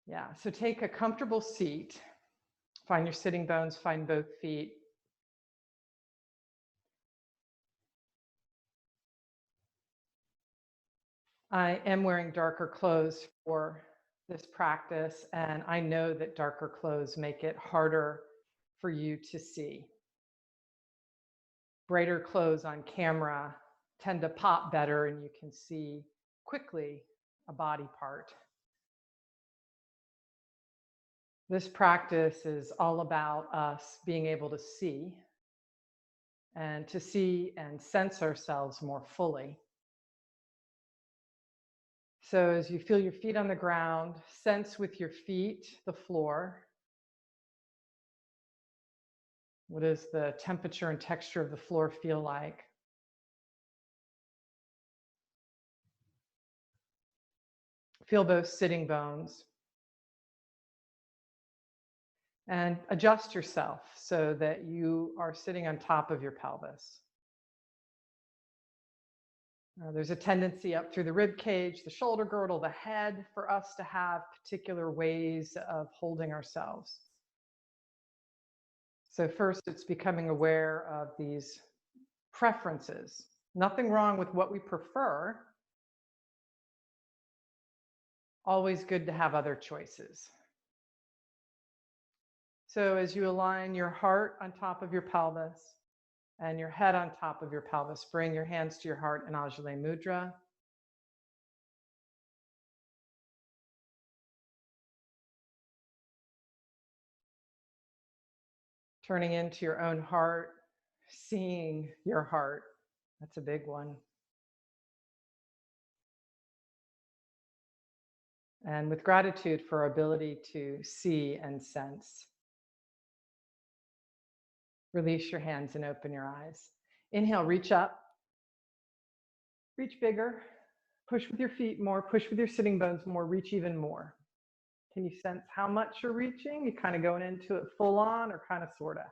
Yeah, so take a comfortable seat. Find your sitting bones, find both feet. I am wearing darker clothes for this practice, and I know that darker clothes make it harder for you to see. Brighter clothes on camera tend to pop better, and you can see quickly a body part. This practice is all about us being able to see and sense ourselves more fully. So as you feel your feet on the ground, sense with your feet the floor. What does the temperature and texture of the floor feel like? Feel both sitting bones. And adjust yourself so that you are sitting on top of your pelvis. There's a tendency up through the rib cage, the shoulder girdle, the head, for us to have particular ways of holding ourselves. So first, it's becoming aware of these preferences. Nothing wrong with what we prefer. Always good to have other choices. So as you align your heart on top of your pelvis and your head on top of your pelvis, bring your hands to your heart in Anjali Mudra. Turning into your own heart, seeing your heart. That's a big one. And with gratitude for our ability to see and sense. Release your hands and open your eyes. Inhale, reach up. Reach bigger. Push with your feet more. Push with your sitting bones more. Reach even more. Can you sense how much you're reaching? You kind of going into it full on or kind of sort of?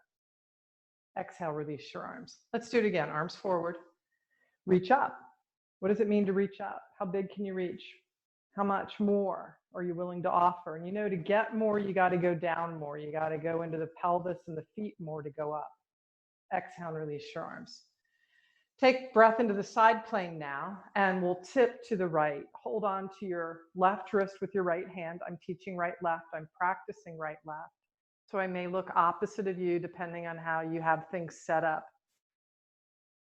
Exhale, release your arms. Let's do it again. Arms forward. Reach up. What does it mean to reach up? How big can you reach? How much more are you willing to offer? And you know, to get more, you got to go down more. You got to go into the pelvis and the feet more to go up. Exhale and release your arms. Take breath into the side plane now, and we'll tip to the right. Hold on to your left wrist with your right hand. I'm teaching right, left. I'm practicing right, left. So I may look opposite of you depending on how you have things set up.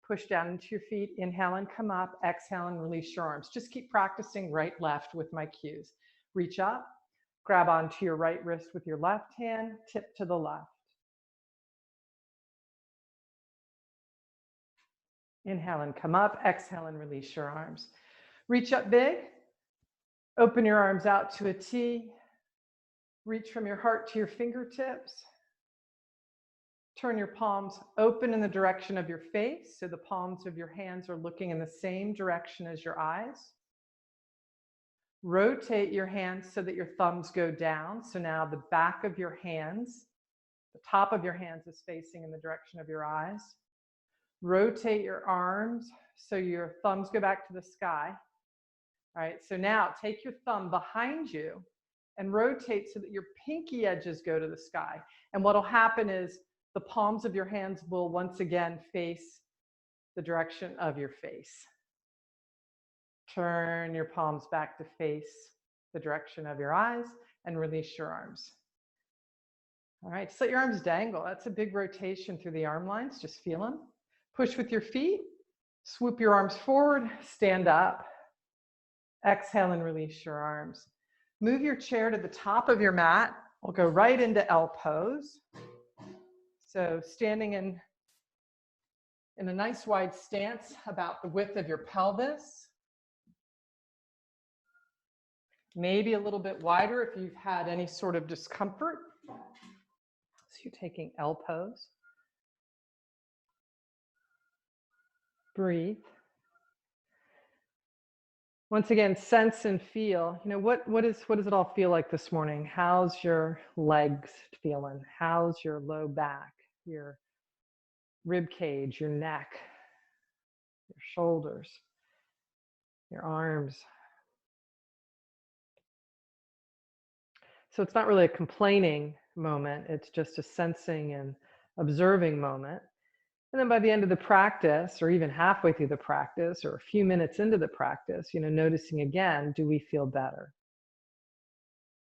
Push down into your feet, inhale and come up, exhale and release your arms. Just keep practicing right, left with my cues. Reach up, grab onto your right wrist with your left hand, tip to the left. Inhale and come up, exhale and release your arms. Reach up big, open your arms out to a T, reach from your heart to your fingertips. Turn your palms open in the direction of your face, so the palms of your hands are looking in the same direction as your eyes. Rotate your hands so that your thumbs go down. So now the back of your hands, the top of your hands is facing in the direction of your eyes. Rotate your arms so your thumbs go back to the sky. All right, so now take your thumb behind you and rotate so that your pinky edges go to the sky. And what'll happen is the palms of your hands will once again face the direction of your face. Turn your palms back to face the direction of your eyes and release your arms. All right, just let your arms dangle. That's a big rotation through the arm lines. Just feel them. Push with your feet. Swoop your arms forward. Stand up. Exhale and release your arms. Move your chair to the top of your mat. We'll go right into L pose. So standing in a nice wide stance about the width of your pelvis. Maybe a little bit wider if you've had any sort of discomfort. So you're taking L pose. Breathe. Once again, sense and feel. You know, what does it all feel like this morning? How's your legs feeling? How's your low back, your rib cage, your neck, your shoulders, your arms? So it's not really a complaining moment, it's just a sensing and observing moment. And then by the end of the practice, or even halfway through the practice, or a few minutes into the practice, noticing again, do we feel better?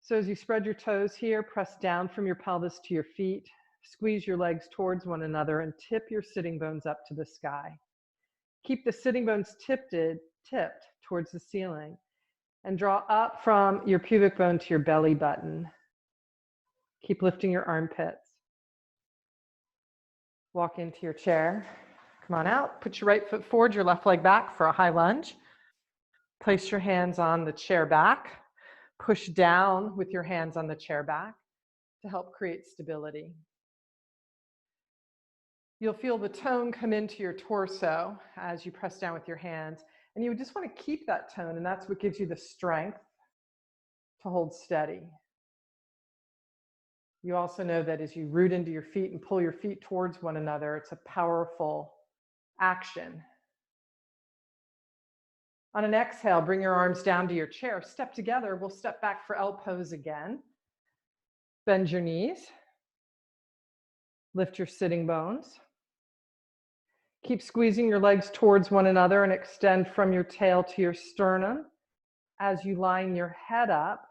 So as you spread your toes here, press down from your pelvis to your feet, squeeze your legs towards one another, and tip your sitting bones up to the sky. Keep the sitting bones tipped towards the ceiling, and draw up from your pubic bone to your belly button. Keep lifting your armpits. Walk into your chair. Come on out. Put your right foot forward, your left leg back for a high lunge. Place your hands on the chair back. Push down with your hands on the chair back to help create stability. You'll feel the tone come into your torso as you press down with your hands. And you just want to keep that tone, and that's what gives you the strength to hold steady. You also know that as you root into your feet and pull your feet towards one another, it's a powerful action. On an exhale, bring your arms down to your chair. Step together. We'll step back for L pose again. Bend your knees. Lift your sitting bones. Keep squeezing your legs towards one another and extend from your tail to your sternum as you line your head up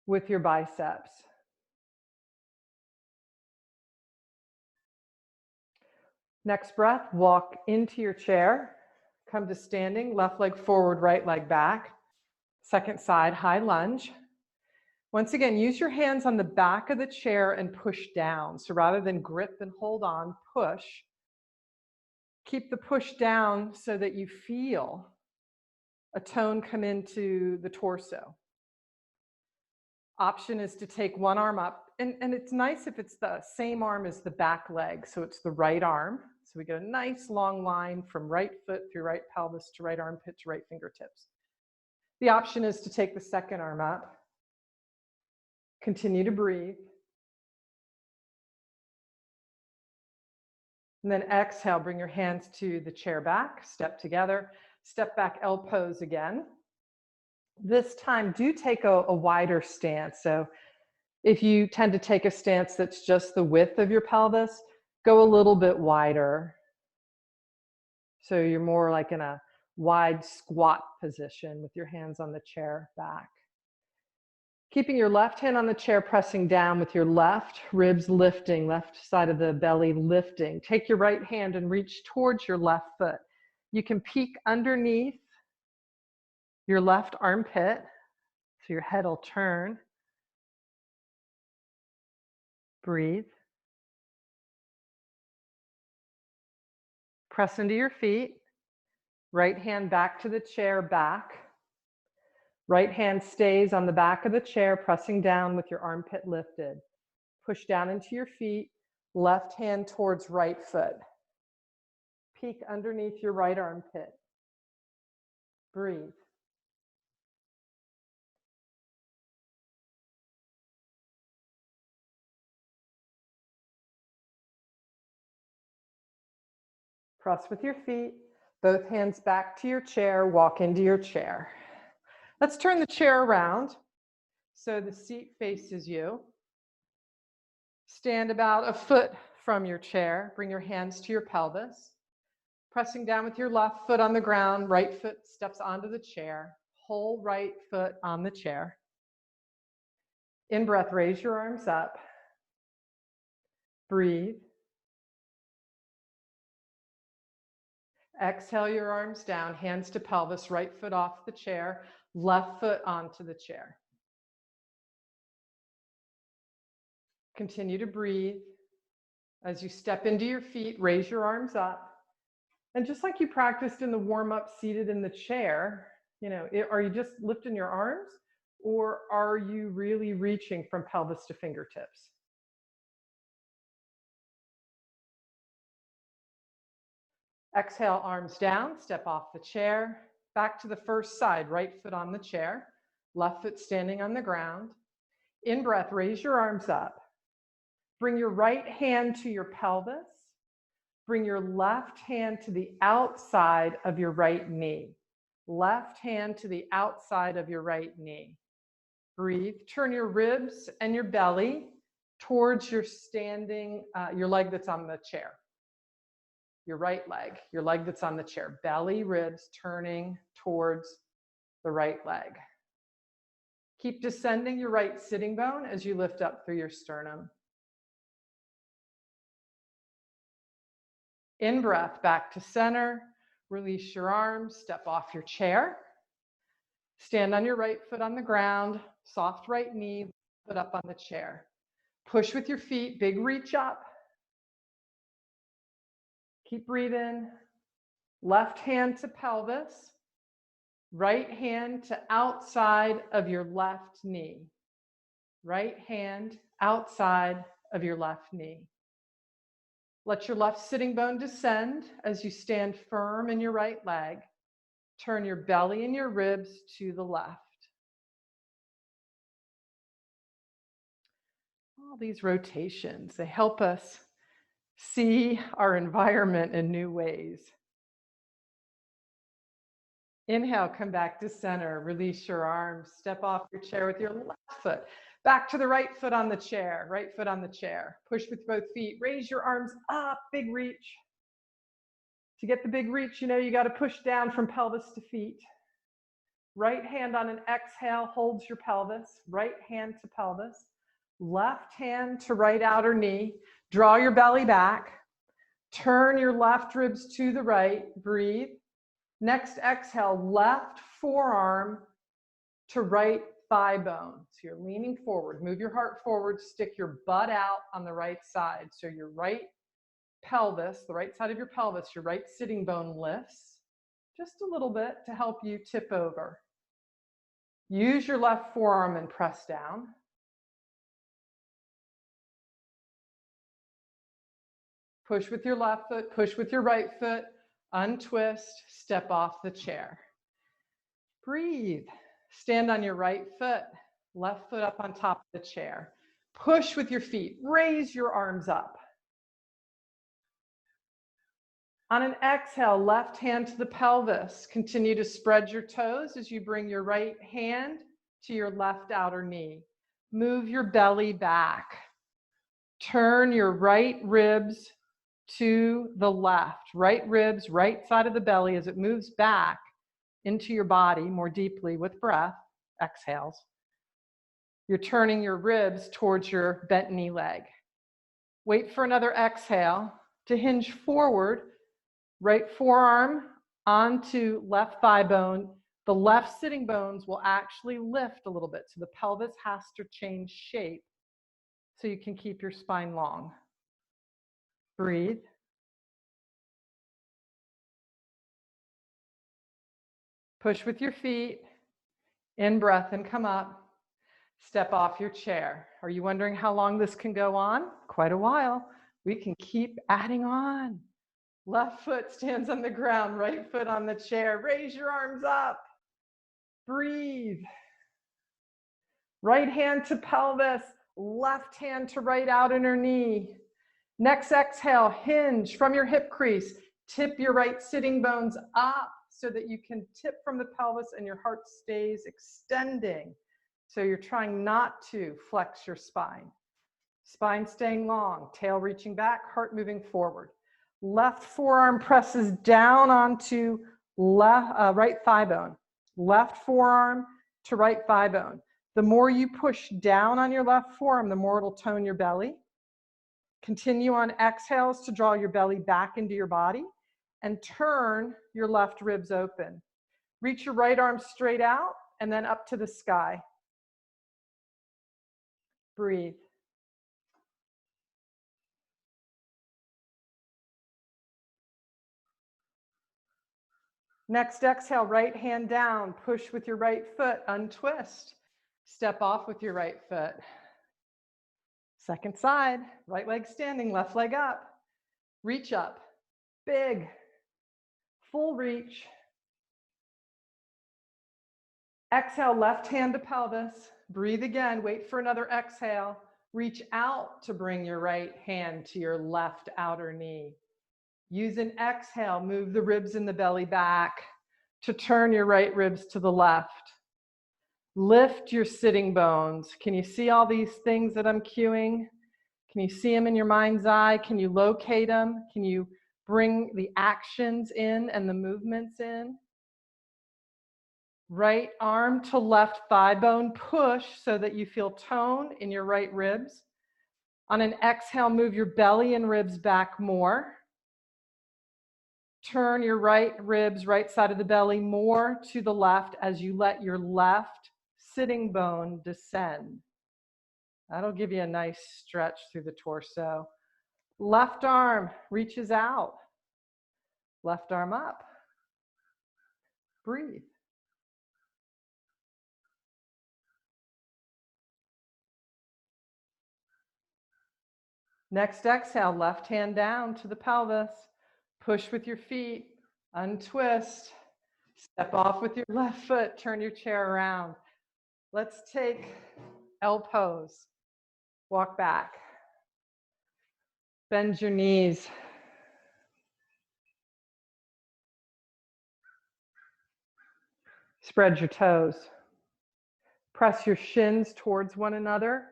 with your biceps. Next breath, walk into your chair. Come to standing, left leg forward, right leg back. Second side, high lunge. Once again, use your hands on the back of the chair and push down. So rather than grip and hold on, push. Keep the push down so that you feel a tone come into the torso. Option is to take one arm up, and it's nice if it's the same arm as the back leg, so it's the right arm. So we get a nice long line from right foot through right pelvis to right armpit to right fingertips. The option is to take the second arm up. Continue to breathe. And then exhale, bring your hands to the chair back, step together, step back, L pose again. This time, do take a wider stance. So if you tend to take a stance that's just the width of your pelvis, go a little bit wider. So you're more like in a wide squat position with your hands on the chair back. Keeping your left hand on the chair, pressing down with your left ribs lifting, left side of the belly lifting. Take your right hand and reach towards your left foot. You can peek underneath your left armpit, so your head will turn. Breathe. Press into your feet. Right hand back to the chair, back. Right hand stays on the back of the chair, pressing down with your armpit lifted. Push down into your feet, left hand towards right foot. Peek underneath your right armpit. Breathe. Press with your feet, both hands back to your chair, walk into your chair. Let's turn the chair around so the seat faces you. Stand about a foot from your chair, bring your hands to your pelvis. Pressing down with your left foot on the ground, right foot steps onto the chair, whole right foot on the chair. In breath, raise your arms up. Breathe. Exhale your arms down, hands to pelvis, right foot off the chair, left foot onto the chair. Continue to breathe. As you step into your feet, raise your arms up. And just like you practiced in the warm-up seated in the chair, are you just lifting your arms, or are you really reaching from pelvis to fingertips? Exhale, arms down, step off the chair, back to the first side, right foot on the chair, left foot standing on the ground. In breath, raise your arms up. Bring your right hand to your pelvis. Bring your left hand to the outside of your right knee. Left hand to the outside of your right knee. Breathe. Turn your ribs and your belly towards your standing, your leg that's on the chair. Your right leg, your leg that's on the chair. Belly, ribs turning towards the right leg. Keep descending your right sitting bone as you lift up through your sternum. In breath, back to center. Release your arms, step off your chair. Stand on your right foot on the ground, soft right knee, foot up on the chair. Push with your feet, big reach up. Keep breathing. Left hand to pelvis, right hand to outside of your left knee. Right hand outside of your left knee. Let your left sitting bone descend as you stand firm in your right leg. Turn your belly and your ribs to the left. All these rotations, they help us see our environment in new ways. Inhale, come back to center. Release your arms. Step off your chair with your left foot. Back to the right foot on the chair. Right foot on the chair. Push with both feet. Raise your arms up. Big reach. To get the big reach, you know you got to push down from pelvis to feet. Right hand on an exhale holds your pelvis. Right hand to pelvis. Left hand to right outer knee. Draw your belly back. Turn your left ribs to the right. Breathe. Next exhale, left forearm to right thigh bone. So you're leaning forward. Move your heart forward. Stick your butt out on the right side. So your right pelvis, the right side of your pelvis, your right sitting bone lifts just a little bit to help you tip over. Use your left forearm and press down. Push with your left foot, push with your right foot, untwist, step off the chair. Breathe. Stand on your right foot, left foot up on top of the chair. Push with your feet, raise your arms up. On an exhale, left hand to the pelvis. Continue to spread your toes as you bring your right hand to your left outer knee. Move your belly back. Turn your right ribs to the left. Right ribs, right side of the belly as it moves back into your body more deeply with breath, exhales. You're turning your ribs towards your bent knee leg. Wait for another exhale to hinge forward. Right forearm onto left thigh bone. The left sitting bones will actually lift a little bit, so the pelvis has to change shape so you can keep your spine long. Breathe. Push with your feet. In breath and come up. Step off your chair. Are you wondering how long this can go on? Quite a while. We can keep adding on. Left foot stands on the ground, right foot on the chair. Raise your arms up. Breathe. Right hand to pelvis, left hand to right out inner knee. Next exhale, hinge from your hip crease. Tip your right sitting bones up so that you can tip from the pelvis and your heart stays extending. So you're trying not to flex your spine. Spine staying long, tail reaching back, heart moving forward. Left forearm presses down onto right thigh bone. Left forearm to right thigh bone. The more you push down on your left forearm, the more it'll tone your belly. Continue on exhales to draw your belly back into your body and turn your left ribs open. Reach your right arm straight out and then up to the sky. Breathe. Next exhale, right hand down, push with your right foot, untwist. Step off with your right foot. Second side, right leg standing, left leg up. Reach up, big, full reach. Exhale, left hand to pelvis. Breathe again, wait for another exhale. Reach out to bring your right hand to your left outer knee. Use an exhale, move the ribs in the belly back to turn your right ribs to the left. Lift your sitting bones. Can you see all these things that I'm cueing? Can you see them in your mind's eye? Can you locate them? Can you bring the actions in and the movements in? Right arm to left thigh bone, push so that you feel tone in your right ribs. On an exhale, move your belly and ribs back more. Turn your right ribs, right side of the belly, more to the left as you let your left sitting bone descend. That'll give you a nice stretch through the torso. Left arm reaches out. Left arm up. Breathe. Next exhale, left hand down to the pelvis. Push with your feet. Untwist. Step off with your left foot. Turn your chair around. Let's take L pose. Walk back. Bend your knees. Spread your toes. Press your shins towards one another.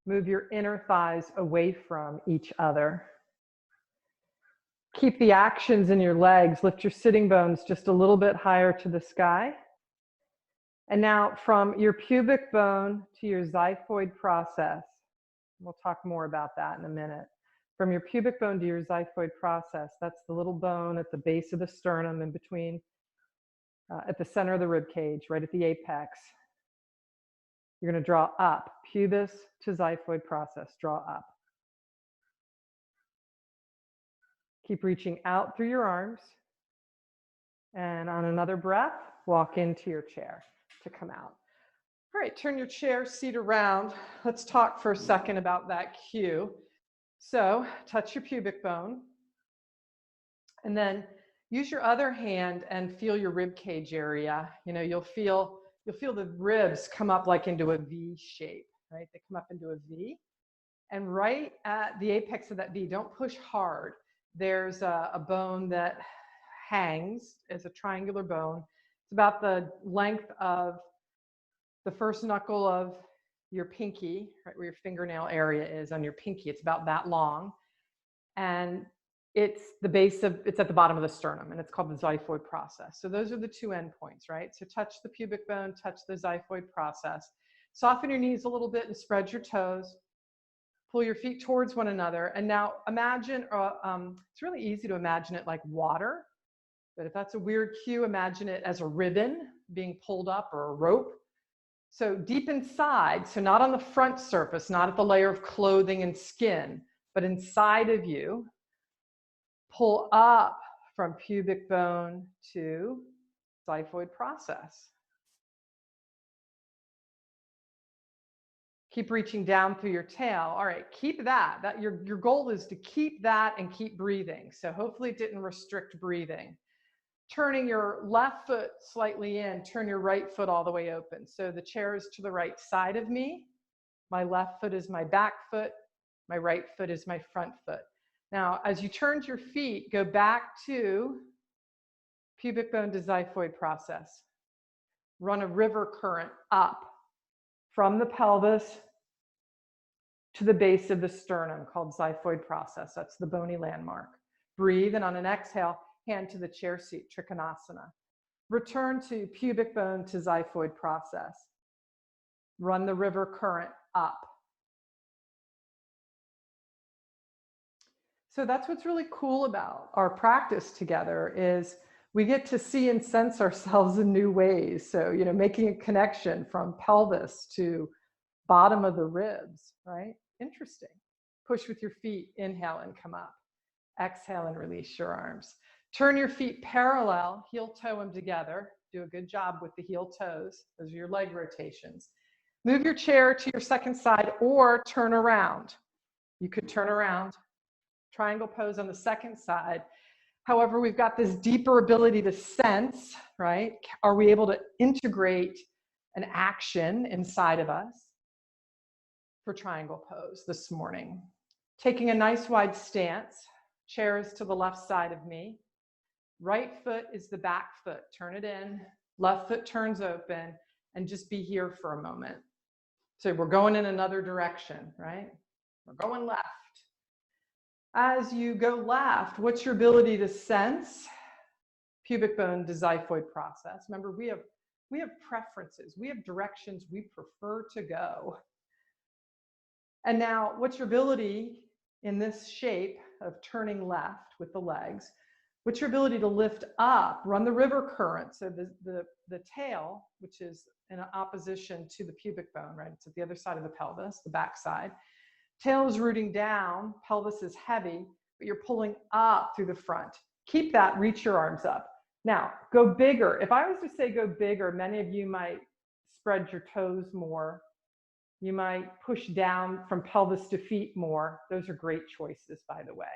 Move your inner thighs away from each other. Keep the actions in your legs. Lift your sitting bones just a little bit higher to the sky. And now from your pubic bone to your xiphoid process. We'll talk more about that in a minute. From your pubic bone to your xiphoid process, that's the little bone at the base of the sternum in between, at the center of the rib cage, right at the apex. You're going to draw up, pubis to xiphoid process, draw up. Keep reaching out through your arms. And on another breath, walk into your chair to come out. All right, turn your chair seat around. Let's talk for a second about that cue. So touch your pubic bone. And then use your other hand and feel your rib cage area. You know, you'll feel the ribs come up like into a V shape, right? They come up into a V. And right at the apex of that V, don't push hard. There's a bone that hangs as a triangular bone. It's about the length of the first knuckle of your pinky, right where your fingernail area is on your pinky. It's about that long. And it's at the bottom of the sternum, and it's called the xiphoid process. So those are the two endpoints, right? So touch the pubic bone, touch the xiphoid process. Soften your knees a little bit and spread your toes. Pull your feet towards one another. And now imagine, it's really easy to imagine it like water, but if that's a weird cue, imagine it as a ribbon being pulled up or a rope. So deep inside, so not on the front surface, not at the layer of clothing and skin, but inside of you, pull up from pubic bone to xiphoid process. Keep reaching down through your tail. All right, keep that. Your goal is to keep that and keep breathing. So hopefully it didn't restrict breathing. Turning your left foot slightly in, turn your right foot all the way open. So the chair is to the right side of me. My left foot is my back foot. My right foot is my front foot. Now, as you turn your feet, go back to pubic bone to xiphoid process. Run a river current up from the pelvis to the base of the sternum called xiphoid process. That's the bony landmark. Breathe, and on an exhale, hand to the chair seat, Trikonasana. Return to pubic bone to xiphoid process. Run the river current up. So that's what's really cool about our practice together is we get to see and sense ourselves in new ways. So, you know, making a connection from pelvis to bottom of the ribs, right? Interesting. Push with your feet, inhale and come up. Exhale and release your arms. Turn your feet parallel, heel toe them together. Do a good job with the heel toes. Those are your leg rotations. Move your chair to your second side or turn around. You could turn around. Triangle pose on the second side. However, we've got this deeper ability to sense, right? Are we able to integrate an action inside of us for triangle pose this morning? Taking a nice wide stance, chair is to the left side of me. Right foot is the back foot. Turn it in. Left foot turns open. and just be here for a moment. So we're going in another direction, right? We're going left. As you go left, what's your ability to sense pubic bone to xiphoid process? Remember, we have preferences. We have directions we prefer to go. And now, what's your ability in this shape of turning left with the legs? What's your ability to lift up, run the river current? So the tail, which is in opposition to the pubic bone, right? It's at the other side of the pelvis, the back side. Tail is rooting down, pelvis is heavy, but you're pulling up through the front. Keep that, reach your arms up. Now, go bigger. If I was to say go bigger, many of you might spread your toes more. You might push down from pelvis to feet more. Those are great choices, by the way.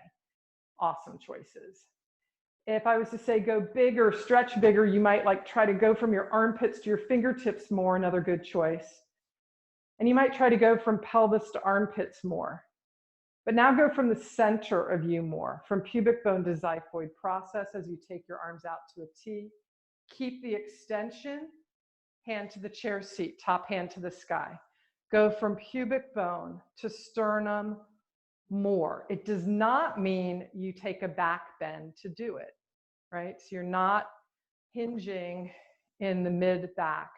Awesome choices. If I was to say go bigger, stretch bigger, you might like try to go from your armpits to your fingertips more, another good choice. And you might try to go from pelvis to armpits more. But now go from the center of you more, from pubic bone to xiphoid process as you take your arms out to a T. Keep the extension, hand to the chair seat, top hand to the sky. Go from pubic bone to sternum more. It does not mean you take a back bend to do it, right? So you're not hinging in the mid back.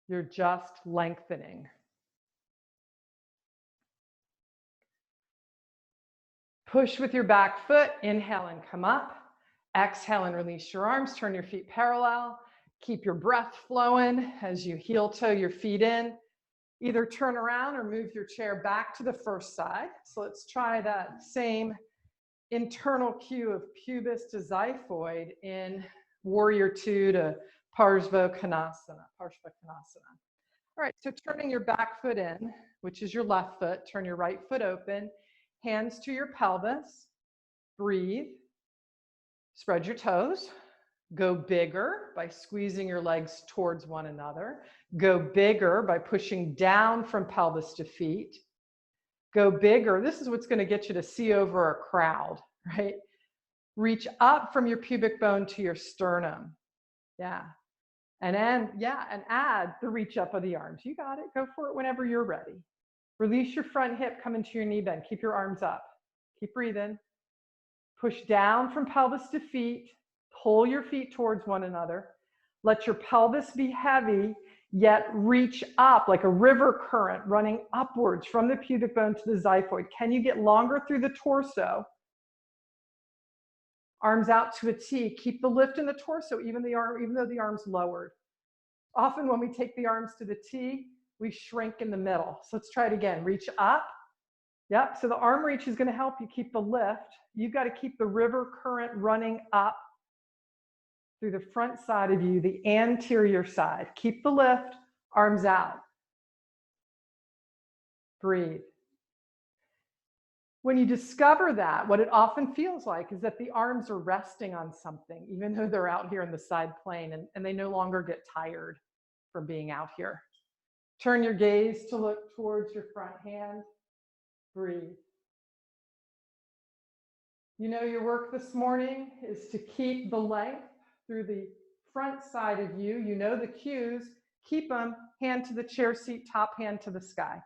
You're just lengthening. Push with your back foot, inhale and come up. Exhale and release your arms, turn your feet parallel. Keep your breath flowing as you heel toe your feet in. Either turn around or move your chair back to the first side. So let's try that same internal cue of pubis to xiphoid in warrior two to Parsvakonasana. All right, so turning your back foot in, which is your left foot, turn your right foot open, hands to your pelvis, breathe, spread your toes, go bigger by squeezing your legs towards one another, go bigger by pushing down from pelvis to feet, go bigger, this is what's going to get you to see over a crowd, right? Reach up from your pubic bone to your sternum, yeah. And then, yeah, and add the reach up of the arms. You got it, go for it whenever you're ready. Release your front hip, come into your knee bend, keep your arms up, keep breathing. Push down from pelvis to feet, pull your feet towards one another. Let your pelvis be heavy, yet reach up like a river current running upwards from the pubic bone to the xiphoid. Can you get longer through the torso? Arms out to a T. Keep the lift in the torso, even though the arm's lowered. Often when we take the arms to the T, we shrink in the middle. So let's try it again. Reach up. Yep, so the arm reach is going to help you keep the lift. You've got to keep the river current running up through the front side of you, the anterior side. Keep the lift, arms out. Breathe. When you discover that, what it often feels like is that the arms are resting on something, even though they're out here in the side plane, and they no longer get tired from being out here. Turn your gaze to look towards your front hand. Breathe. You know your work this morning is to keep the length through the front side of you. You know the cues. Keep them, hand to the chair seat, top hand to the sky.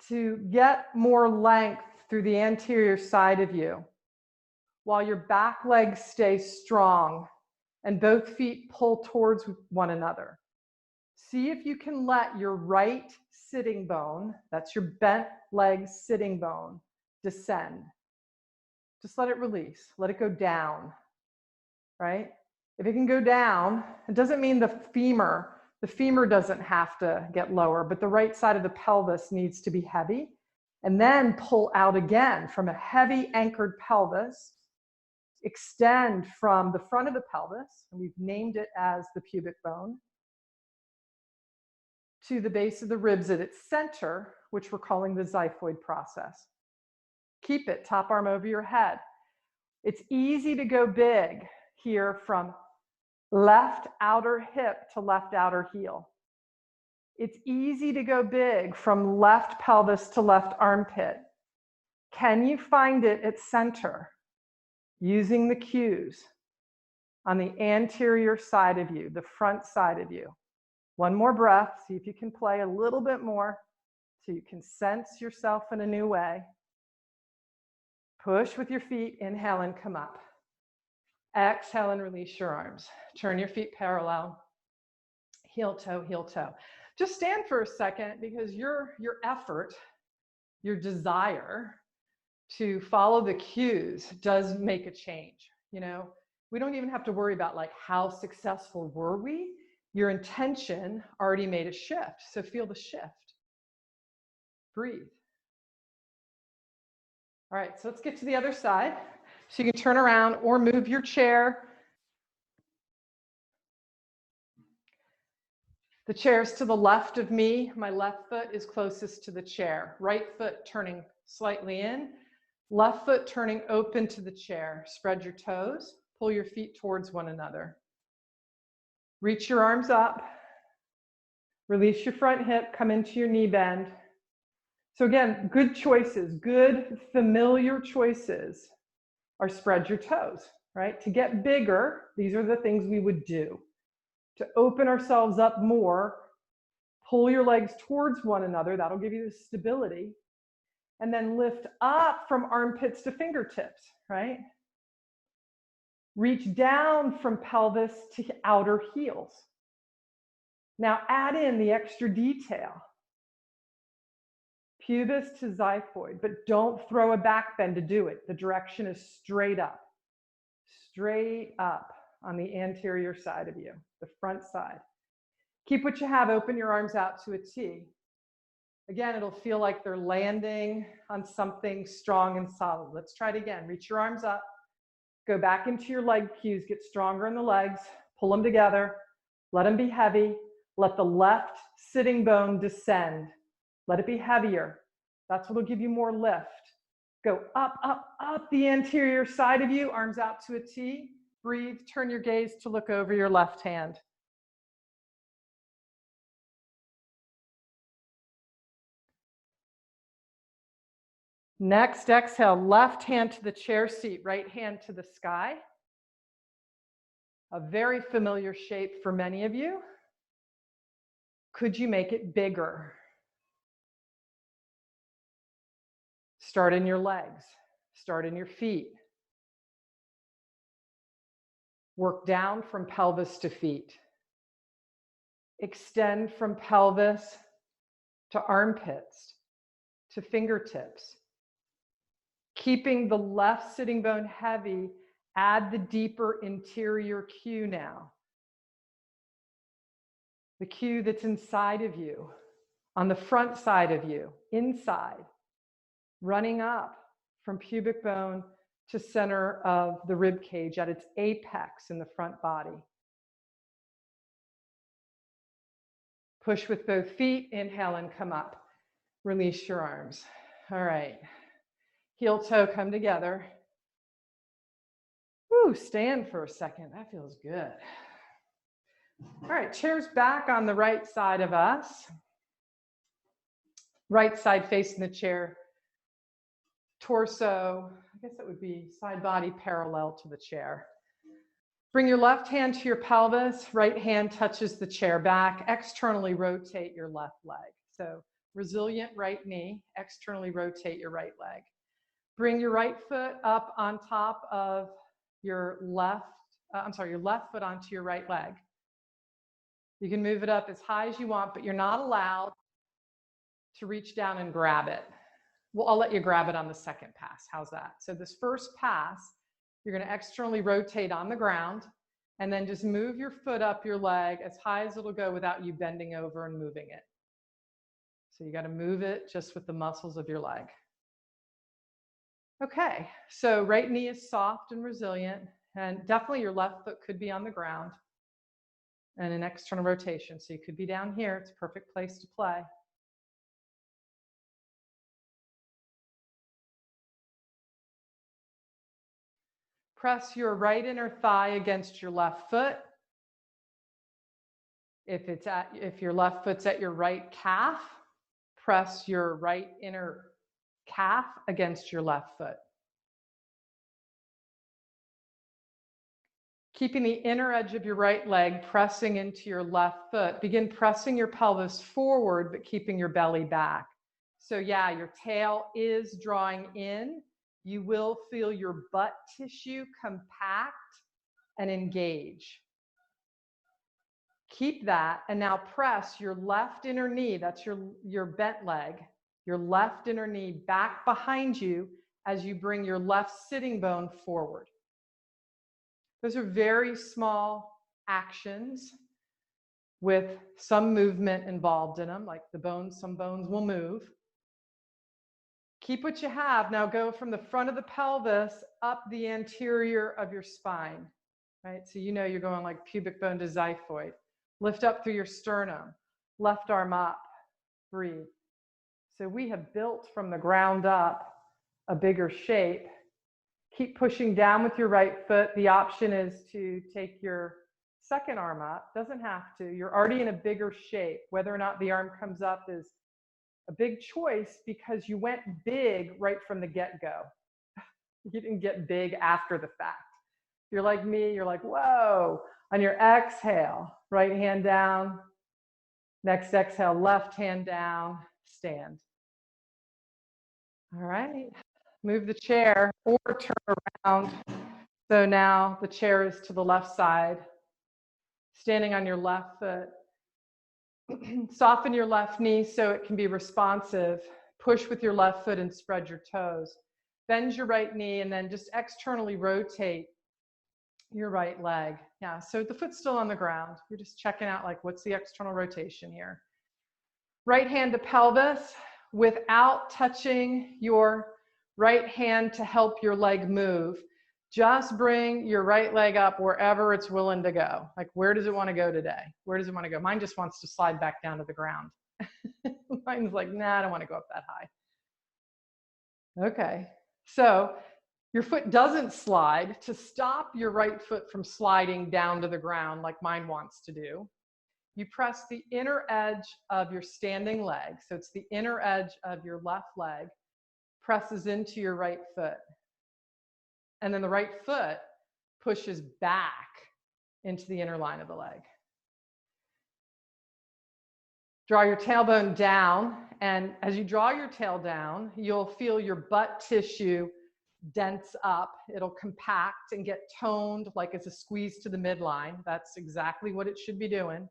To get more length through the anterior side of you, while your back legs stay strong and both feet pull towards one another. See if you can let your right sitting bone, that's your bent leg sitting bone, descend. Just let it release. Let it go down, right? If it can go down, it doesn't mean the femur doesn't have to get lower, but the right side of the pelvis needs to be heavy. And then pull out again from a heavy anchored pelvis. Extend from the front of the pelvis, and we've named it as the pubic bone, to the base of the ribs at its center, which we're calling the xiphoid process. Keep it, top arm over your head. It's easy to go big here from left outer hip to left outer heel. It's easy to go big from left pelvis to left armpit. Can you find it at center? Using the cues. on the anterior side of you, the front side of you. One more breath. See if you can play a little bit more so you can sense yourself in a new way. Push with your feet. Inhale and come up. Exhale and release your arms. Turn your feet parallel. Heel toe, heel toe. Just stand for a second, because your effort, your desire to follow the cues does make a change. You know, we don't even have to worry about like how successful were we. Your intention already made a shift. So feel the shift. Breathe. All right, so let's get to the other side. So you can turn around or move your chair. The chair's to the left of me. My left foot is closest to the chair. Right foot turning slightly in. Left foot turning open to the chair. Spread your toes. Pull your feet towards one another. Reach your arms up. Release your front hip. Come into your knee bend. So again, good choices, good familiar choices are spread your toes, right? To get bigger, these are the things we would do. To open ourselves up more, pull your legs towards one another. That'll give you the stability. And then lift up from armpits to fingertips, right? Reach down from pelvis to outer heels. Now add in the extra detail. Pubis to xiphoid, but don't throw a back bend to do it. The direction is straight up on the anterior side of you, the front side. Keep what you have, open your arms out to a T. Again, it'll feel like they're landing on something strong and solid. Let's try it again. Reach your arms up, go back into your leg cues, get stronger in the legs, pull them together, let them be heavy, let the left sitting bone descend. Let it be heavier. That's what will give you more lift. Go up, up, up the anterior side of you, arms out to a T. Breathe, turn your gaze to look over your left hand. Next, exhale, left hand to the chair seat, right hand to the sky. A very familiar shape for many of you. Could you make it bigger? Start in your legs, start in your feet. Work down from pelvis to feet. Extend from pelvis to armpits, to fingertips. Keeping the left sitting bone heavy, add the deeper interior cue now. The cue that's inside of you, on the front side of you, inside, running up from pubic bone to center of the rib cage at its apex in the front body. Push with both feet, inhale and come up. Release your arms. All right. Heel toe come together. Woo, stand for a second. That feels good. All right, chairs back on the right side of us. Right side facing the chair. Torso, I guess it would be side body parallel to the chair. Bring your left hand to your pelvis. Right hand touches the chair back. Externally rotate your left leg. So resilient right knee. Externally rotate your right leg. Bring your right foot up on top of your left foot onto your right leg. You can move it up as high as you want, but you're not allowed to reach down and grab it. Well, I'll let you grab it on the second pass. How's that? So this first pass, you're going to externally rotate on the ground and then just move your foot up your leg as high as it'll go without you bending over and moving it. So you got to move it just with the muscles of your leg. Okay, so right knee is soft and resilient, and definitely your left foot could be on the ground and an external rotation. So you could be down here. It's a perfect place to play. Press your right inner thigh against your left foot. If your left foot's at your right calf, press your right inner calf against your left foot. Keeping the inner edge of your right leg pressing into your left foot. Begin pressing your pelvis forward, but keeping your belly back. So yeah, your tail is drawing in. You will feel your butt tissue compact and engage. Keep that, and now press your left inner knee, that's your bent leg, your left inner knee back behind you as you bring your left sitting bone forward. Those are very small actions with some movement involved in them, like the bones, some bones will move. Keep what you have. Now go from the front of the pelvis up the anterior of your spine, right? So you know you're going like pubic bone to xiphoid. Lift up through your sternum, left arm up, breathe. So we have built from the ground up a bigger shape. Keep pushing down with your right foot. The option is to take your second arm up. Doesn't have to. You're already in a bigger shape. Whether or not the arm comes up is a big choice because you went big right from the get-go. You didn't get big after the fact. If you're like me, you're like, whoa. On your exhale, right hand down. Next exhale, left hand down, stand. All right. Move the chair or turn around. So now the chair is to the left side. Standing on your left foot. Soften your left knee so it can be responsive. Push with your left foot and spread your toes. Bend your right knee and then just externally rotate your right leg. Yeah, so the foot's still on the ground. You're just checking out like what's the external rotation here. Right hand to pelvis without touching your right hand to help your leg move. Just bring your right leg up wherever it's willing to go. Like, where does it want to go today? Where does it want to go? Mine just wants to slide back down to the ground. Mine's like, nah, I don't want to go up that high. Okay, so your foot doesn't slide. To stop your right foot from sliding down to the ground like mine wants to do, you press the inner edge of your standing leg. So it's the inner edge of your left leg, presses into your right foot. And then the right foot pushes back into the inner line of the leg. Draw your tailbone down, and as you draw your tail down, you'll feel your butt tissue dense up. It'll compact and get toned like it's a squeeze to the midline. That's exactly what it should be doing.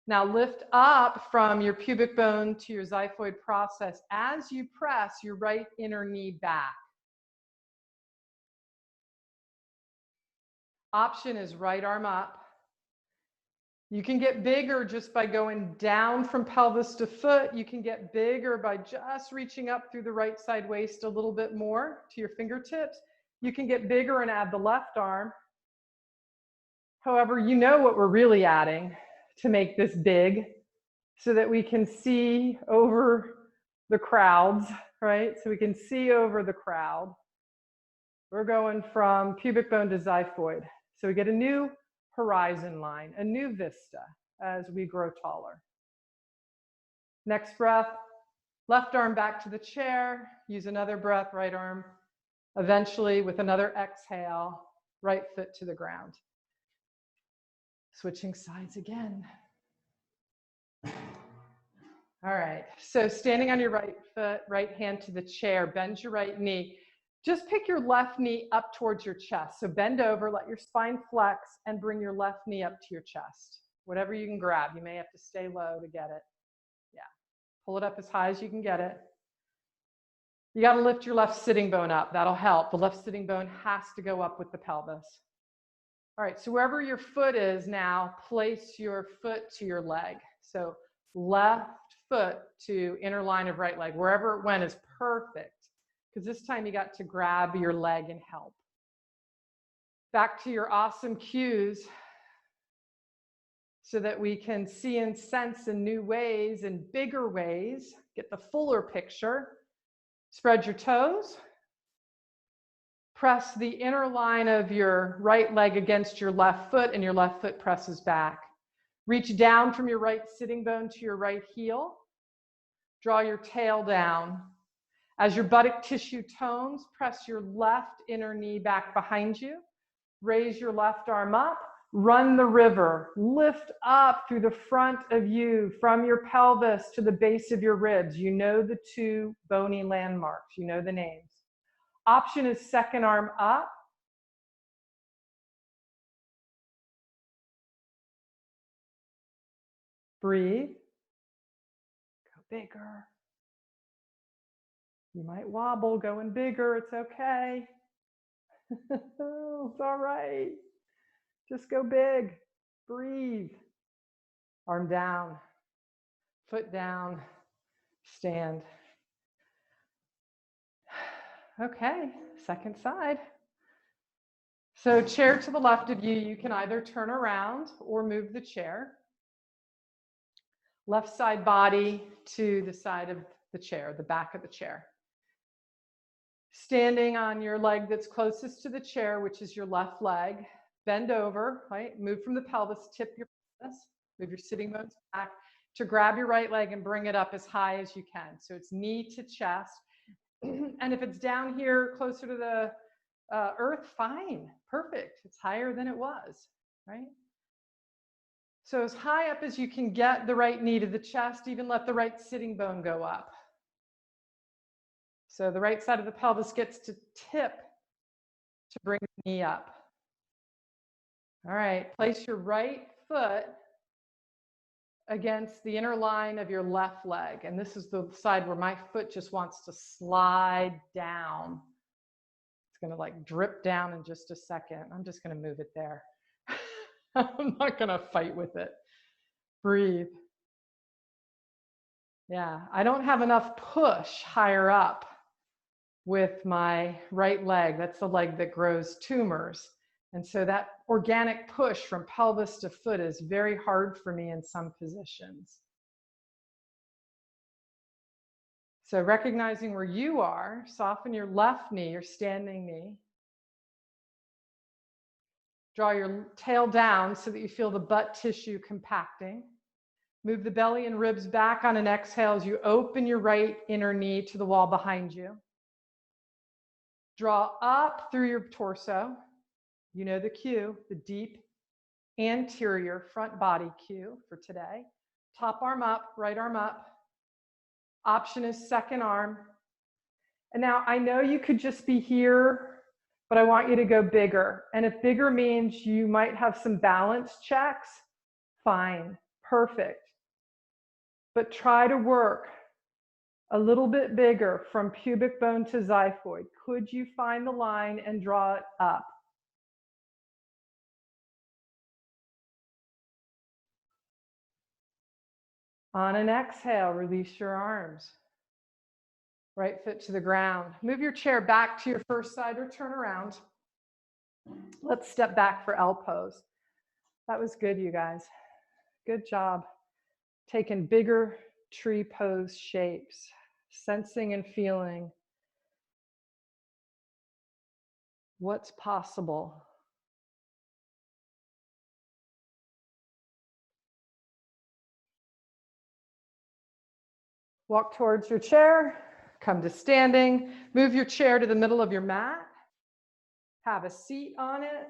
Now lift up from your pubic bone to your xiphoid process as you press your right inner knee back. Option is right arm up. You can get bigger just by going down from pelvis to foot. You can get bigger by just reaching up through the right side waist a little bit more to your fingertips. You can get bigger and add the left arm. However, you know what we're really adding to make this big so that we can see over the crowds, right? So we can see over the crowd. We're going from pubic bone to xiphoid. So we get a new horizon line, a new vista as we grow taller. Next breath, left arm back to the chair. Use another breath, right arm. Eventually, with another exhale, right foot to the ground. Switching sides again. All right, so standing on your right foot, right hand to the chair, bend your right knee. Just pick your left knee up towards your chest. So bend over, let your spine flex, and bring your left knee up to your chest. Whatever you can grab. You may have to stay low to get it. Yeah, pull it up as high as you can get it. You got to lift your left sitting bone up. That'll help. The left sitting bone has to go up with the pelvis. All right, so wherever your foot is now, place your foot to your leg. So left foot to inner line of right leg. Wherever it went is perfect, because this time you got to grab your leg and help. Back to your awesome cues so that we can see and sense in new ways, in bigger ways, get the fuller picture. Spread your toes. Press the inner line of your right leg against your left foot, and your left foot presses back. Reach down from your right sitting bone to your right heel. Draw your tail down. As your buttock tissue tones, press your left inner knee back behind you. Raise your left arm up. Run the river. Lift up through the front of you, from your pelvis to the base of your ribs. You know the two bony landmarks. You know the names. Option is second arm up. Breathe. Go bigger. You might wobble, going bigger. It's okay. It's all right. Just go big. Breathe. Arm down. Foot down. Stand. Okay, second side. So chair to the left of you, you can either turn around or move the chair. Left side body to the side of the chair, the back of the chair. Standing on your leg that's closest to the chair, which is your left leg. Bend over, right? Move from the pelvis, tip your pelvis, move your sitting bones back to grab your right leg and bring it up as high as you can. So it's knee to chest. And if it's down here closer to the earth, fine, perfect. It's higher than it was, right? So as high up as you can get the right knee to the chest, even let the right sitting bone go up. So the right side of the pelvis gets to tip to bring the knee up. All right, place your right foot against the inner line of your left leg. And this is the side where my foot just wants to slide down. It's going to like drip down in just a second. I'm just going to move it there. I'm not going to fight with it. Breathe. Yeah, I don't have enough push higher up with my right leg. That's the leg that grows tumors. And so that organic push from pelvis to foot is very hard for me in some positions. So recognizing where you are, soften your left knee, your standing knee. Draw your tail down so that you feel the butt tissue compacting. Move the belly and ribs back on an exhale as you open your right inner knee to the wall behind you. Draw up through your torso. You know the cue, the deep anterior front body cue for today. Top arm up, right arm up. Option is second arm. And now I know you could just be here, but I want you to go bigger. And if bigger means you might have some balance checks, fine, perfect. But try to work a little bit bigger from pubic bone to xiphoid. Could you find the line and draw it up? On an exhale, release your arms. Right foot to the ground. Move your chair back to your first side or turn around. Let's step back for L pose. That was good, you guys. Good job. Taking bigger tree pose shapes, sensing and feeling what's possible. Walk towards your chair, come to standing, move your chair to the middle of your mat, have a seat on it,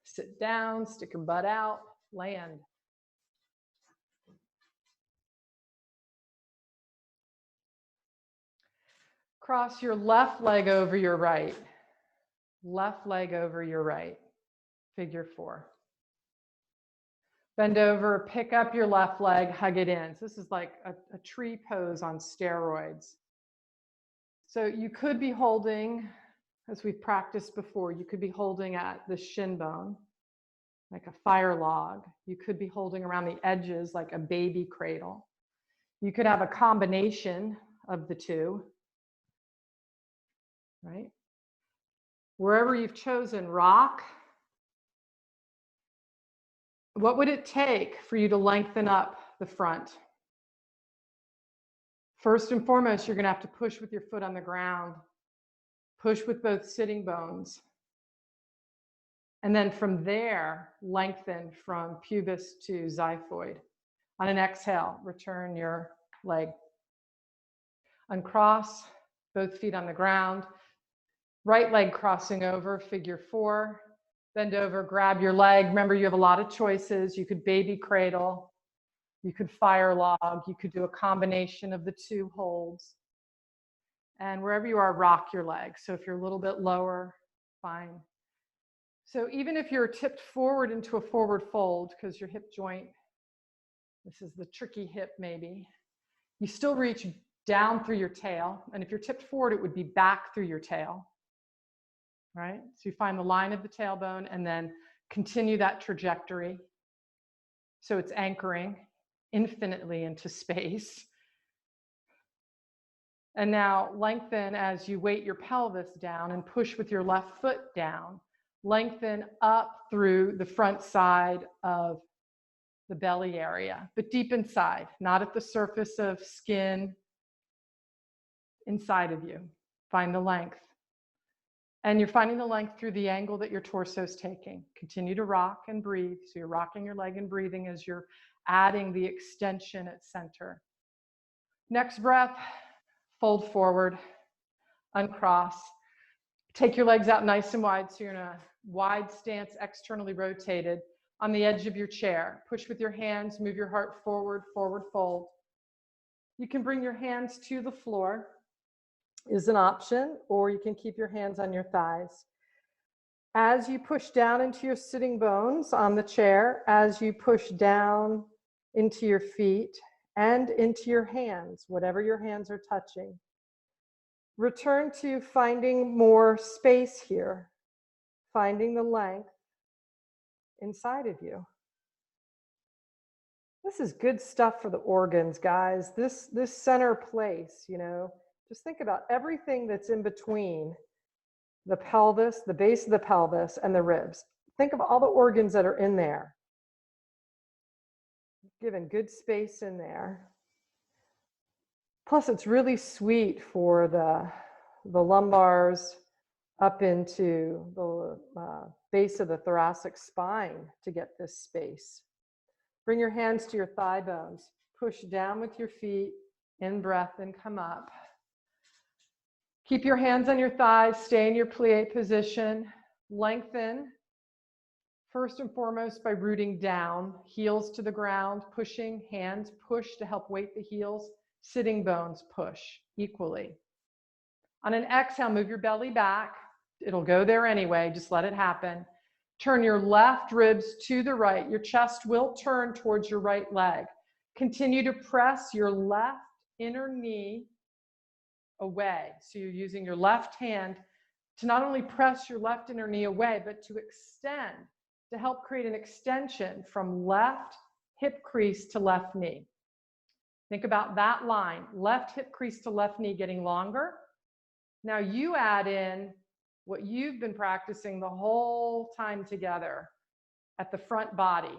sit down, stick your butt out, land. Cross your left leg over your right. Left leg over your right. Figure 4. Bend over, pick up your left leg, hug it in. So this is like a tree pose on steroids. So you could be holding, as we've practiced before, you could be holding at the shin bone, like a fire log. You could be holding around the edges like a baby cradle. You could have a combination of the two, right? Wherever you've chosen, rock. What would it take for you to lengthen up the front? First and foremost, you're going to have to push with your foot on the ground. Push with both sitting bones. And then from there, lengthen from pubis to xiphoid. On an exhale, return your leg. Uncross, both feet on the ground. Right leg crossing over, figure 4. Bend over, grab your leg. Remember, you have a lot of choices. You could baby cradle. You could fire log. You could do a combination of the two holds. And wherever you are, rock your leg. So if you're a little bit lower, fine. So even if you're tipped forward into a forward fold, because your hip joint, this is the tricky hip maybe, you still reach down through your tail. And if you're tipped forward, it would be back through your tail, right? So you find the line of the tailbone and then continue that trajectory. So it's anchoring infinitely into space. And now lengthen as you weight your pelvis down and push with your left foot down. Lengthen up through the front side of the belly area, but deep inside, not at the surface of skin, inside of you. Find the length. And you're finding the length through the angle that your torso is taking. Continue to rock and breathe. So you're rocking your leg and breathing as you're adding the extension at center. Next breath, fold forward, uncross. Take your legs out nice and wide so you're in a wide stance, externally rotated on the edge of your chair. Push with your hands, move your heart forward, forward fold. You can bring your hands to the floor, is an option, or you can keep your hands on your thighs. As you push down into your sitting bones on the chair, as you push down into your feet and into your hands, whatever your hands are touching, return to finding more space here, finding the length inside of you. This is good stuff for the organs, guys. This center place, you know, just think about everything that's in between the pelvis, the base of the pelvis, and the ribs. Think of all the organs that are in there. Given good space in there. Plus, it's really sweet for the lumbars up into the base of the thoracic spine to get this space. Bring your hands to your thigh bones. Push down with your feet, in breath, and come up. Keep your hands on your thighs, stay in your plie position. Lengthen, first and foremost by rooting down, heels to the ground, pushing, hands push to help weight the heels, sitting bones push equally. On an exhale, move your belly back. It'll go there anyway, just let it happen. Turn your left ribs to the right. Your chest will turn towards your right leg. Continue to press your left inner knee away. So you're using your left hand to not only press your left inner knee away, but to extend, to help create an extension from left hip crease to left knee. Think about that line, left hip crease to left knee getting longer. Now you add in what you've been practicing the whole time together at the front body.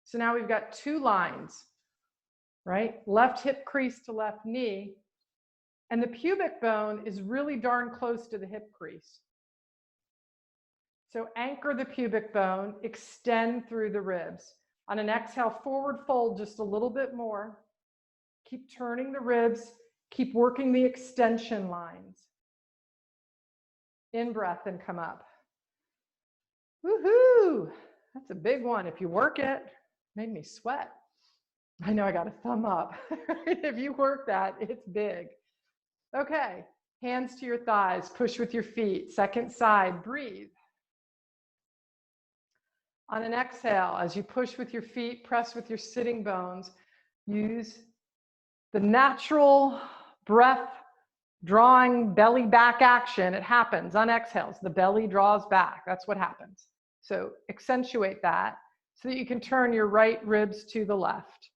So now we've got two lines, right? Left hip crease to left knee. And the pubic bone is really darn close to the hip crease. So anchor the pubic bone, extend through the ribs. On an exhale, forward fold just a little bit more. Keep turning the ribs, keep working the extension lines. In breath and come up. Woohoo! That's a big one. If you work it, made me sweat. I know I got a thumb up. If you work that, it's big. Okay, hands to your thighs, push with your feet. Second side, breathe. On an exhale, as you push with your feet, press with your sitting bones, use the natural breath drawing belly back action. It happens on exhales. The belly draws back. That's what happens. So accentuate that so that you can turn your right ribs to the left.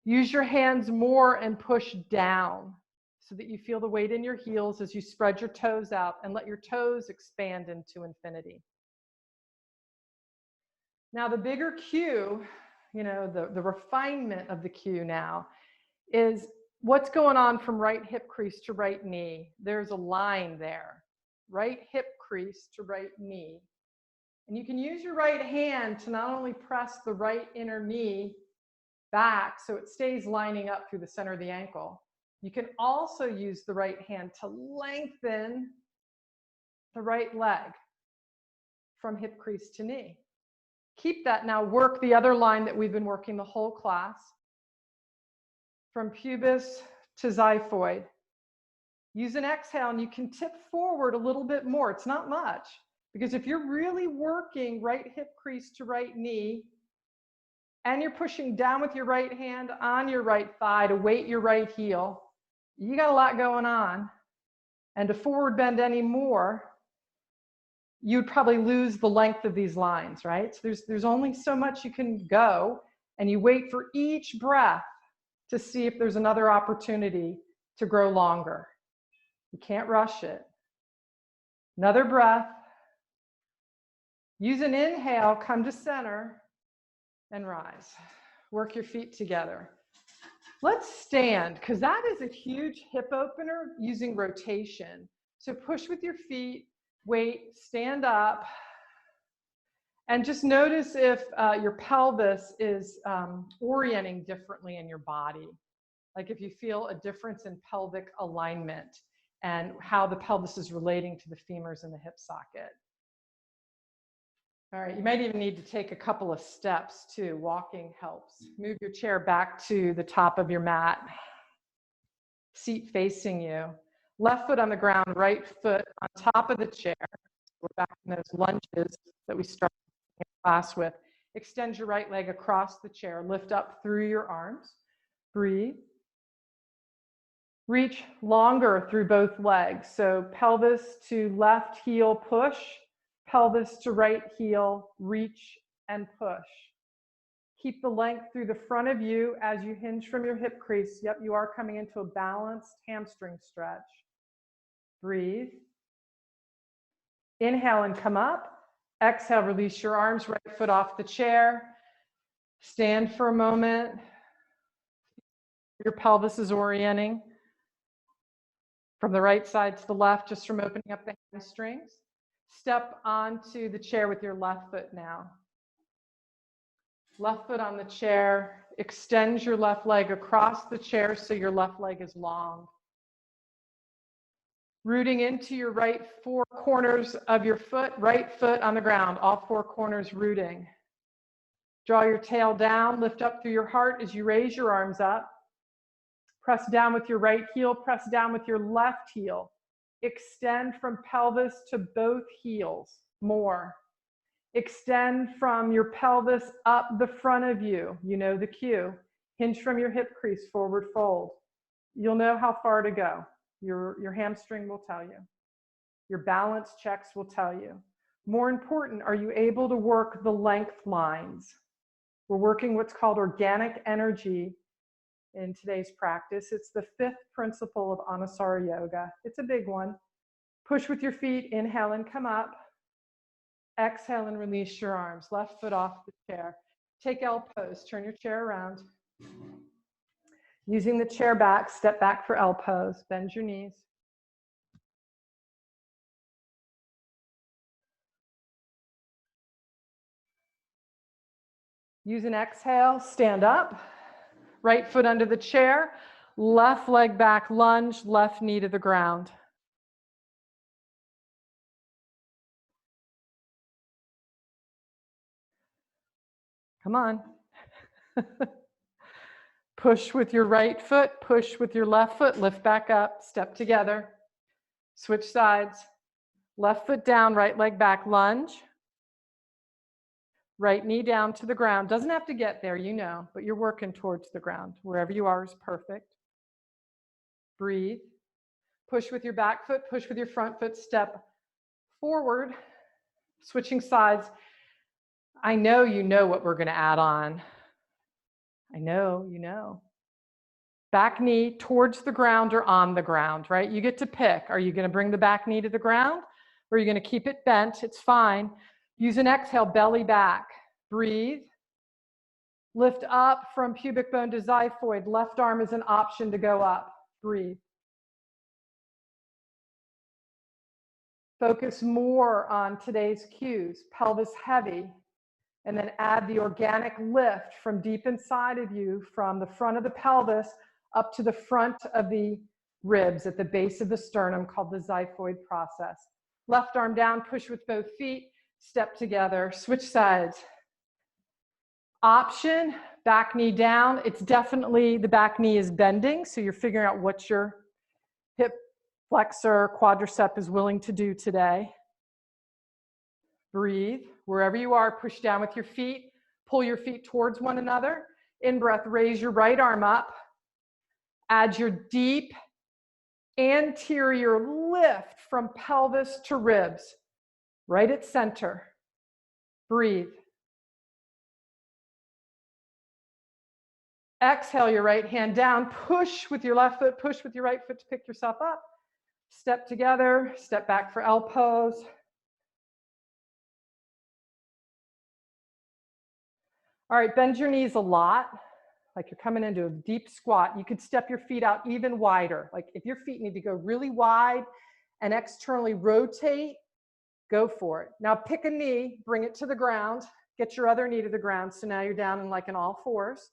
Use your hands more and push down so that you feel the weight in your heels as you spread your toes out and let your toes expand into infinity. Now the bigger cue, you know, the refinement of the cue now is what's going on from right hip crease to right knee. There's a line there, right hip crease to right knee. And you can use your right hand to not only press the right inner knee back so it stays lining up through the center of the ankle. You can also use the right hand to lengthen the right leg. from hip crease to knee. Keep that. Now work the other line that we've been working the whole class. From pubis to xiphoid. Use an exhale and you can tip forward a little bit more. It's not much, because if you're really working right hip crease to right knee and you're pushing down with your right hand on your right thigh to weight your right heel, you got a lot going on. And to forward bend any more, you'd probably lose the length of these lines, right? So there's only so much you can go, and you wait for each breath to see if there's another opportunity to grow longer. You can't rush it. Another breath. Use an inhale, come to center, and rise. Work your feet together. Let's stand, because that is a huge hip opener using rotation. So push with your feet, wait, stand up, and just notice if your pelvis is orienting differently in your body. Like if you feel a difference in pelvic alignment and how the pelvis is relating to the femurs and the hip socket. All right, you might even need to take a couple of steps too. Walking helps. Move your chair back to the top of your mat. Seat facing you. Left foot on the ground, right foot on top of the chair. We're back in those lunges that we started class with. Extend your right leg across the chair. Lift up through your arms. Breathe. Reach longer through both legs. So pelvis to left heel, push. Pelvis to right heel, reach and push. Keep the length through the front of you as you hinge from your hip crease. Yep, you are coming into a balanced hamstring stretch. Breathe. Inhale and come up. Exhale, release your arms, right foot off the chair. Stand for a moment. Your pelvis is orienting from the right side to the left, just from opening up the hamstrings. Step onto the chair with your left foot now. Left foot on the chair. Extend your left leg across the chair so your left leg is long. Rooting into your right four corners of your foot, right foot on the ground, all four corners rooting. Draw your tail down, lift up through your heart as you raise your arms up. Press down with your right heel, press down with your left heel. Extend from pelvis to both heels, more. Extend from your pelvis up the front of you. You know the cue. Hinge from your hip crease, forward fold. You'll know how far to go. Your hamstring will tell you. Your balance checks will tell you. More important, are you able to work the length lines? We're working what's called organic energy in today's practice. It's the fifth principle of Anusara yoga. It's a big one. Push with your feet, inhale and come up. Exhale and release your arms. Left foot off the chair. Take L pose. Turn your chair around. Using the chair back, step back for L pose. Bend your knees. Use an exhale, stand up. Right foot under the chair. Left leg back, lunge, left knee to the ground. Come on. Push with your right foot, push with your left foot, lift back up, step together. Switch sides. Left foot down, right leg back, lunge. Right knee down to the ground. Doesn't have to get there, you know, but you're working towards the ground. Wherever you are is perfect. Breathe. Push with your back foot, push with your front foot, step forward. Switching sides. I know you know what we're going to add on. I know you know. Back knee towards the ground or on the ground, right? You get to pick. Are you going to bring the back knee to the ground or are you going to keep it bent? It's fine. Use an exhale, belly back. Breathe. Lift up from pubic bone to xiphoid. Left arm is an option to go up. Breathe. Focus more on today's cues. Pelvis heavy. And then add the organic lift from deep inside of you, from the front of the pelvis up to the front of the ribs at the base of the sternum, called the xiphoid process. Left arm down, push with both feet. Step together, switch sides. Option, back knee down. It's definitely, the back knee is bending, so you're figuring out what your hip flexor, quadricep is willing to do today. Breathe. Wherever you are, push down with your feet. Pull your feet towards one another. In breath, raise your right arm up. Add your deep anterior lift from pelvis to ribs, right at center. Breathe. Exhale your right hand down. Push with your left foot, push with your right foot to pick yourself up. Step together, step back for L pose. All right, bend your knees a lot, like you're coming into a deep squat. You could step your feet out even wider. Like if your feet need to go really wide and externally rotate, go for it. Now pick a knee, bring it to the ground, get your other knee to the ground. So now you're down in like in all fours.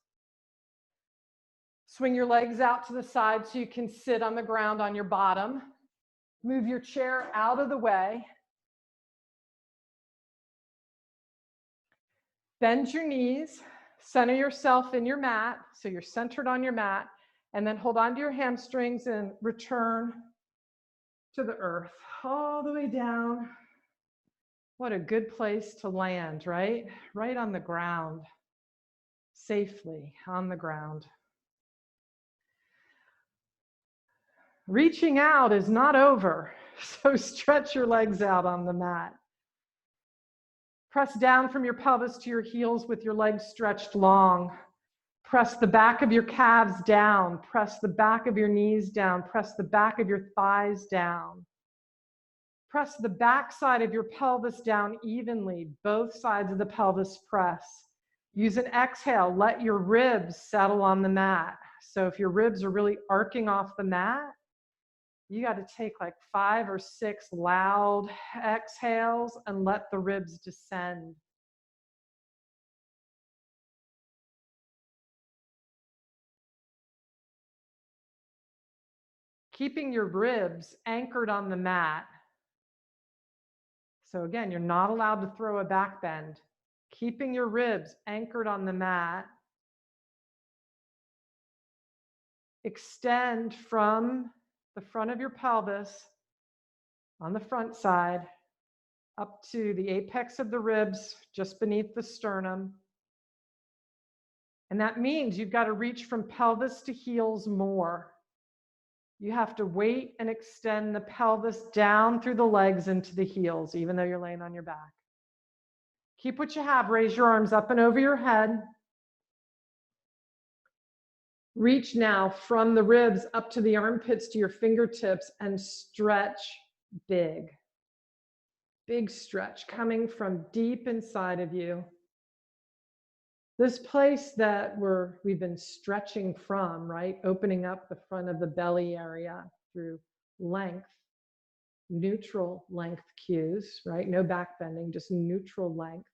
Swing your legs out to the side so you can sit on the ground on your bottom. Move your chair out of the way. Bend your knees, center yourself in your mat, so you're centered on your mat, and then hold on to your hamstrings and return to the earth, all the way down. What a good place to land, right? Right on the ground, safely on the ground. Reaching out is not over, so stretch your legs out on the mat. Press down from your pelvis to your heels with your legs stretched long. Press the back of your calves down. Press the back of your knees down. Press the back of your thighs down. Press the back side of your pelvis down evenly. Both sides of the pelvis press. Use an exhale. Let your ribs settle on the mat. So if your ribs are really arcing off the mat, you got to take like 5 or 6 loud exhales and let the ribs descend. Keeping your ribs anchored on the mat. So again, you're not allowed to throw a back bend. Keeping your ribs anchored on the mat. Extend from the front of your pelvis on the front side up to the apex of the ribs, just beneath the sternum. And that means you've got to reach from pelvis to heels more. You have to wait and extend the pelvis down through the legs into the heels, even though you're laying on your back. Keep what you have. Raise your arms up and over your head. Reach now from the ribs up to the armpits to your fingertips and stretch big. Big stretch coming from deep inside of you. This place that we've been stretching from, right? Opening up the front of the belly area through length, neutral length cues, right? No back bending, just neutral length.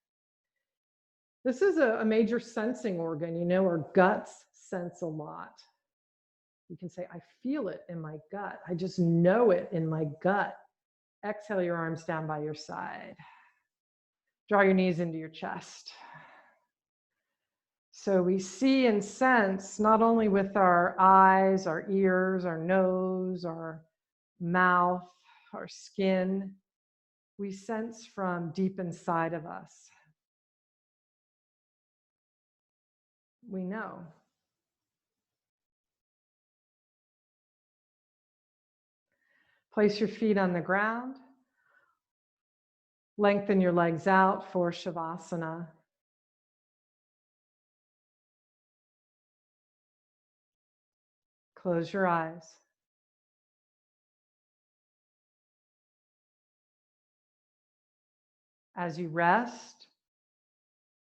This is a major sensing organ. You know, our guts sense a lot. You can say, I feel it in my gut. I just know it in my gut. Exhale your arms down by your side. Draw your knees into your chest. So we see and sense not only with our eyes, our ears, our nose, our mouth, our skin, we sense from deep inside of us. We know. Place your feet on the ground. Lengthen your legs out for Shavasana. Close your eyes. As you rest,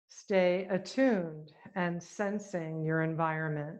stay attuned and sensing your environment.